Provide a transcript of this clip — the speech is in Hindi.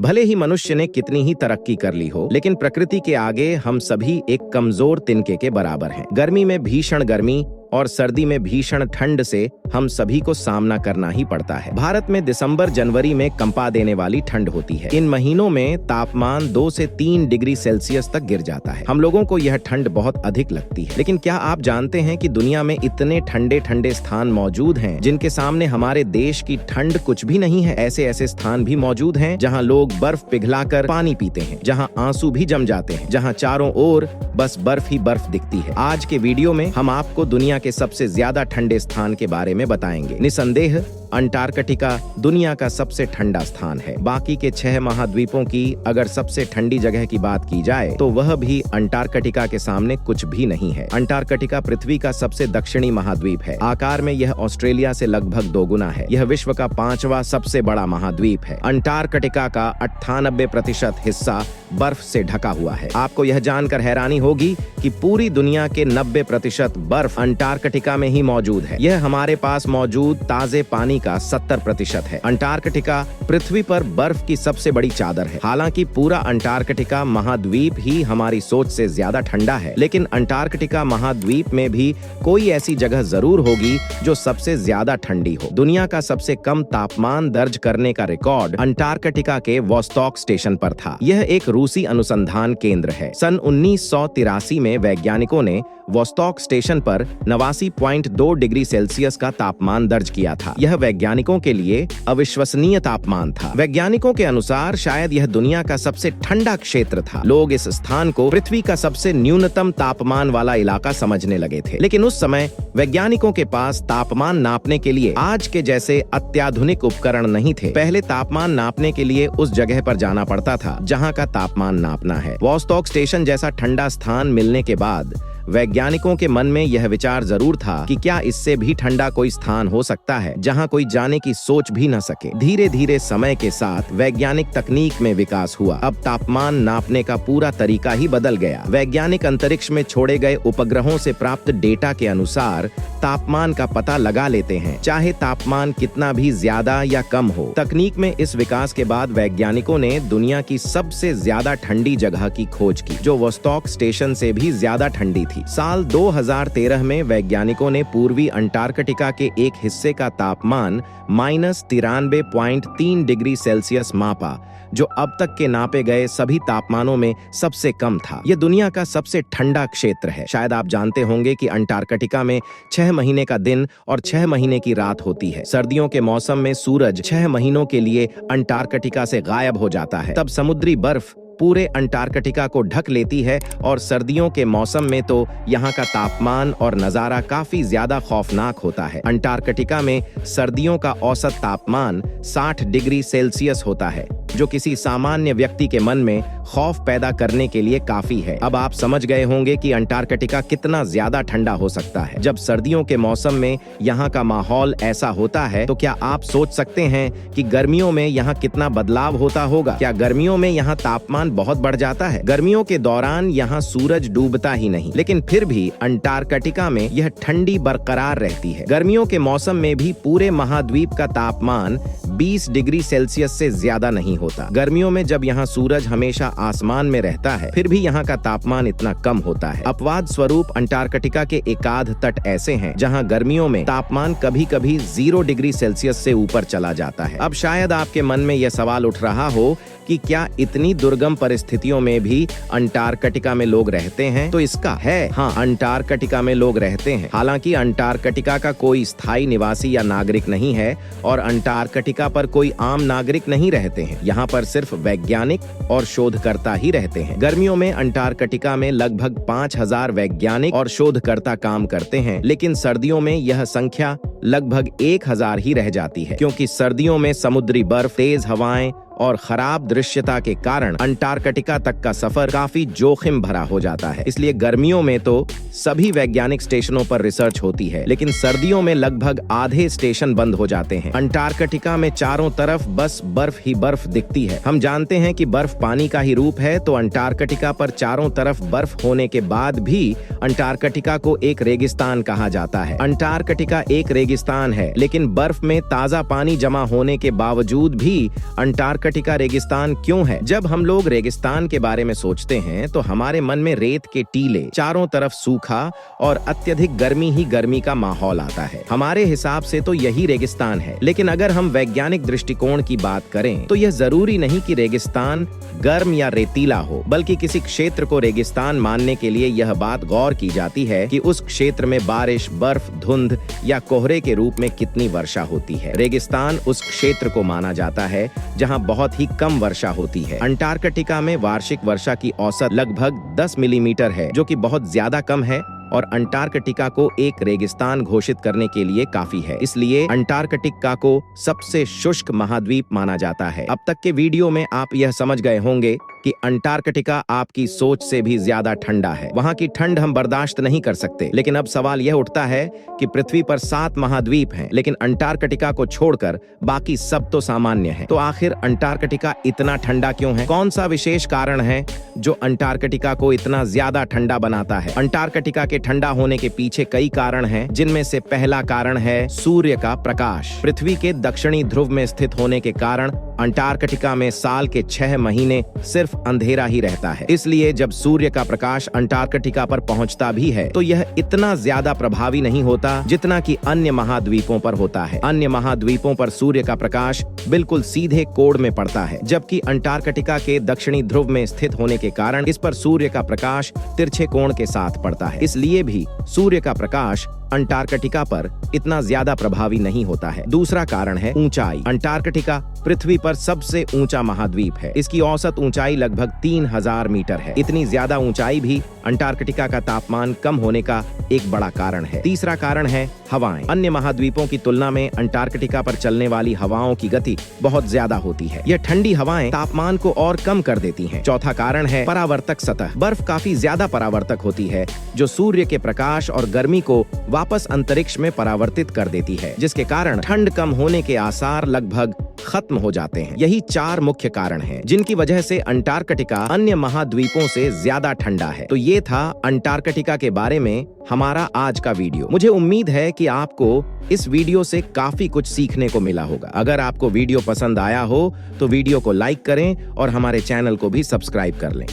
भले ही मनुष्य ने कितनी ही तरक्की कर ली हो, लेकिन प्रकृति के आगे हम सभी एक कमजोर तिनके के बराबर हैं। गर्मी में भीषण गर्मी और सर्दी में भीषण ठंड से हम सभी को सामना करना ही पड़ता है। भारत में दिसंबर जनवरी में कंपा देने वाली ठंड होती है। इन महीनों में तापमान 2 से 3 डिग्री सेल्सियस तक गिर जाता है। हम लोगों को यह ठंड बहुत अधिक लगती है, लेकिन क्या आप जानते हैं कि दुनिया में इतने ठंडे ठंडे स्थान मौजूद हैं जिनके सामने हमारे देश की ठंड कुछ भी नहीं है। ऐसे ऐसे स्थान भी मौजूद हैं जहाँ लोग बर्फ पिघलाकर पानी पीते हैं, जहाँ आंसू भी जम जाते हैं, जहाँ चारों ओर बस बर्फ ही बर्फ दिखती है। आज के वीडियो में हम आपको दुनिया के सबसे ज्यादा ठंडे स्थान के बारे में बताएंगे। निसंदेह अंटार्कटिका दुनिया का सबसे ठंडा स्थान है। बाकी के 6 महाद्वीपों की अगर सबसे ठंडी जगह की बात की जाए तो वह भी अंटार्कटिका के सामने कुछ भी नहीं है। अंटार्कटिका पृथ्वी का सबसे दक्षिणी महाद्वीप है। आकार में यह ऑस्ट्रेलिया से लगभग 2 गुना है। यह विश्व का 5वां सबसे बड़ा महाद्वीप है। अंटार्कटिका का 98% हिस्सा बर्फ से ढका हुआ है। आपको यह जानकर हैरानी होगी कि पूरी दुनिया के 90% बर्फ अंटार्कटिका में ही मौजूद है। यह हमारे पास मौजूद ताजे पानी का 70% है। अंटार्कटिका पृथ्वी पर बर्फ की सबसे बड़ी चादर है। हालांकि पूरा अंटार्कटिका महाद्वीप ही हमारी सोच से ज्यादा ठंडा है, लेकिन अंटार्कटिका महाद्वीप में भी कोई ऐसी जगह जरूर होगी जो सबसे ज्यादा ठंडी हो। दुनिया का सबसे कम तापमान दर्ज करने का रिकॉर्ड अंटार्कटिका के वोस्टॉक स्टेशन पर था। यह एक रूसी अनुसंधान केंद्र है। सन 1983 में वैज्ञानिकों ने वोस्टॉक स्टेशन पर 89.2 डिग्री सेल्सियस का तापमान दर्ज किया था। यह वैज्ञानिकों के लिए अविश्वसनीय तापमान था। वैज्ञानिकों के अनुसार शायद यह दुनिया का सबसे ठंडा क्षेत्र था। लोग इस स्थान को पृथ्वी का सबसे न्यूनतम तापमान वाला इलाका समझने लगे थे, लेकिन उस समय वैज्ञानिकों के पास तापमान नापने के लिए आज के जैसे अत्याधुनिक उपकरण नहीं थे। पहले तापमान नापने के लिए उस जगह पर जाना पड़ता था जहाँ का तापमान नापना है। वोस्टॉक स्टेशन जैसा ठंडा स्थान मिलने के बाद वैज्ञानिकों के मन में यह विचार जरूर था कि क्या इससे भी ठंडा कोई स्थान हो सकता है जहां कोई जाने की सोच भी न सके। धीरे धीरे समय के साथ वैज्ञानिक तकनीक में विकास हुआ। अब तापमान नापने का पूरा तरीका ही बदल गया। वैज्ञानिक अंतरिक्ष में छोड़े गए उपग्रहों से प्राप्त डेटा के अनुसार तापमान का पता लगा लेते हैं, चाहे तापमान कितना भी ज्यादा या कम हो। तकनीक में इस विकास के बाद वैज्ञानिकों ने दुनिया की सबसे ज्यादा ठंडी जगह की खोज की, जो वोस्टॉक स्टेशन से भी ज्यादा ठंडी थी। साल 2013 में वैज्ञानिकों ने पूर्वी अंटार्कटिका के एक हिस्से का तापमान -93.3 डिग्री सेल्सियस मापा, जो अब तक के नापे गए सभी तापमानों में सबसे कम था। यह दुनिया का सबसे ठंडा क्षेत्र है। शायद आप जानते होंगे कि अंटार्कटिका में 6 महीने का दिन और 6 महीने की रात होती है। सर्दियों के मौसम में सूरज 6 महीनों के लिए अंटार्कटिका से गायब हो जाता है। तब समुद्री बर्फ पूरे अंटार्कटिका को ढक लेती है और सर्दियों के मौसम में तो यहाँ का तापमान और नजारा काफी ज्यादा खौफनाक होता है। अंटार्कटिका में सर्दियों का औसत तापमान 60 डिग्री सेल्सियस होता है, जो किसी सामान्य व्यक्ति के मन में खौफ पैदा करने के लिए काफी है। अब आप समझ गए होंगे कि अंटार्कटिका कितना ज्यादा ठंडा हो सकता है। जब सर्दियों के मौसम में यहाँ का माहौल ऐसा होता है, तो क्या आप सोच सकते हैं कि गर्मियों में यहाँ कितना बदलाव होता होगा? क्या गर्मियों में यहाँ तापमान बहुत बढ़ जाता है? गर्मियों के दौरान यहाँ सूरज डूबता ही नहीं, लेकिन फिर भी अंटार्कटिका में यह ठंडी बरकरार रहती है। गर्मियों के मौसम में भी पूरे महाद्वीप का तापमान 20 डिग्री सेल्सियस से ज्यादा नहीं होता। गर्मियों में जब यहाँ सूरज हमेशा आसमान में रहता है, फिर भी यहाँ का तापमान इतना कम होता है। अपवाद स्वरूप अंटार्कटिका के एकाध तट ऐसे हैं जहाँ गर्मियों में तापमान कभी कभी 0 डिग्री सेल्सियस से ऊपर चला जाता है। अब शायद आपके मन में यह सवाल उठ रहा हो कि क्या इतनी दुर्गम परिस्थितियों में भी अंटार्कटिका में लोग रहते हैं? तो इसका है हाँ, अंटार्कटिका में लोग रहते हैं। हालांकि अंटार्कटिका का कोई स्थायी निवासी या नागरिक नहीं है और अंटार्कटिका पर कोई आम नागरिक नहीं रहते हैं। यहाँ पर सिर्फ वैज्ञानिक और शोधकर्ता ही रहते हैं। गर्मियों में अंटार्कटिका में लगभग 5000 वैज्ञानिक और शोधकर्ता काम करते हैं, लेकिन सर्दियों में यह संख्या लगभग 1000 ही रह जाती है, क्योंकि सर्दियों में समुद्री बर्फ, तेज हवाएं और खराब दृश्यता के कारण अंटार्कटिका तक का सफर काफी जोखिम भरा हो जाता है। इसलिए गर्मियों में तो सभी वैज्ञानिक स्टेशनों पर रिसर्च होती है, लेकिन सर्दियों में लगभग आधे स्टेशन बंद हो जाते हैं। अंटार्कटिका में चारों तरफ बस बर्फ ही बर्फ दिखती है। हम जानते हैं कि बर्फ पानी का ही रूप है, तो अंटार्कटिका पर चारों तरफ बर्फ होने के बाद भी अंटार्कटिका को एक रेगिस्तान कहा जाता है। अंटार्कटिका एक रेगिस्तान है, लेकिन बर्फ में ताजा पानी जमा होने के बावजूद भी अंटार्कटिका रेगिस्तान क्यों है? जब हम लोग रेगिस्तान के बारे में सोचते हैं तो हमारे मन में रेत के टीले, चारों तरफ सूखा और अत्यधिक गर्मी ही गर्मी का माहौल आता है। हमारे हिसाब से तो यही रेगिस्तान है, लेकिन अगर हम वैज्ञानिक दृष्टिकोण की बात करें तो यह जरूरी नहीं कि रेगिस्तान गर्म या रेतीला हो, बल्कि किसी क्षेत्र को रेगिस्तान मानने के लिए यह बात गौर की जाती है कि उस क्षेत्र में बारिश, बर्फ, धुंध या कोहरे के रूप में कितनी वर्षा होती है। रेगिस्तान उस क्षेत्र को माना जाता है जहां बहुत ही कम वर्षा होती है। अंटार्कटिका में वार्षिक वर्षा की औसत लगभग 10 मिलीमीटर है, जो कि बहुत ज्यादा कम है और अंटार्कटिका को एक रेगिस्तान घोषित करने के लिए काफी है। इसलिए अंटार्कटिका को सबसे शुष्क महाद्वीप माना जाता है। अब तक के वीडियो में आप यह समझ गए होंगे कि अंटार्कटिका आपकी सोच से भी ज्यादा ठंडा है। वहाँ की ठंड हम बर्दाश्त नहीं कर सकते। लेकिन अब सवाल यह उठता है कि पृथ्वी पर 7 महाद्वीप हैं, लेकिन अंटार्कटिका को छोड़कर बाकी सब तो सामान्य है। तो आखिर अंटार्कटिका इतना ठंडा क्यों है? कौन सा विशेष कारण है जो अंटार्कटिका को इतना ज्यादा ठंडा बनाता है? अंटार्कटिका के ठंडा होने के पीछे कई कारण हैं, जिनमें से पहला कारण है सूर्य का प्रकाश। पृथ्वी के दक्षिणी ध्रुव में स्थित होने के कारण अंटार्कटिका में साल के 6 महीने सिर्फ अंधेरा ही रहता है। इसलिए जब सूर्य का प्रकाश अंटार्कटिका पर पहुंचता भी है तो यह इतना ज्यादा प्रभावी नहीं होता जितना कि अन्य महाद्वीपों पर होता है। अन्य महाद्वीपों पर सूर्य का प्रकाश बिल्कुल सीधे कोण में पड़ता है, जबकि अंटार्कटिका के दक्षिणी ध्रुव में स्थित होने के कारण इस पर सूर्य का प्रकाश तिरछे कोण के साथ पड़ता है। इसलिए भी सूर्य का प्रकाश अंटार्कटिका पर इतना ज्यादा प्रभावी नहीं होता है। दूसरा कारण है ऊंचाई। अंटार्कटिका पृथ्वी पर सबसे ऊंचा महाद्वीप है। इसकी औसत ऊंचाई लगभग 3000 मीटर है। इतनी ज्यादा ऊंचाई भी अंटार्कटिका का तापमान कम होने का एक बड़ा कारण है। तीसरा कारण है हवाएं। अन्य महाद्वीपों की तुलना में अंटार्कटिका पर चलने वाली हवाओं की गति बहुत ज्यादा होती है। यह ठंडी हवाएं तापमान को और कम कर देती हैं। चौथा कारण है परावर्तक सतह। बर्फ काफी ज्यादा परावर्तक होती है, जो सूर्य के प्रकाश और गर्मी को वापस अंतरिक्ष में परावर्तित कर देती है, जिसके कारण ठंड कम होने के आसार लगभग खत्म हो जाते हैं। यही 4 मुख्य कारण हैं, जिनकी वजह से अंटार्कटिका अन्य महाद्वीपों से ज्यादा ठंडा है। तो ये था अंटार्कटिका के बारे में हमारा आज का वीडियो। मुझे उम्मीद है कि आपको इस वीडियो से काफी कुछ सीखने को मिला होगा। अगर आपको वीडियो पसंद आया हो तो वीडियो को लाइक करें और हमारे चैनल को भी सब्सक्राइब कर लें।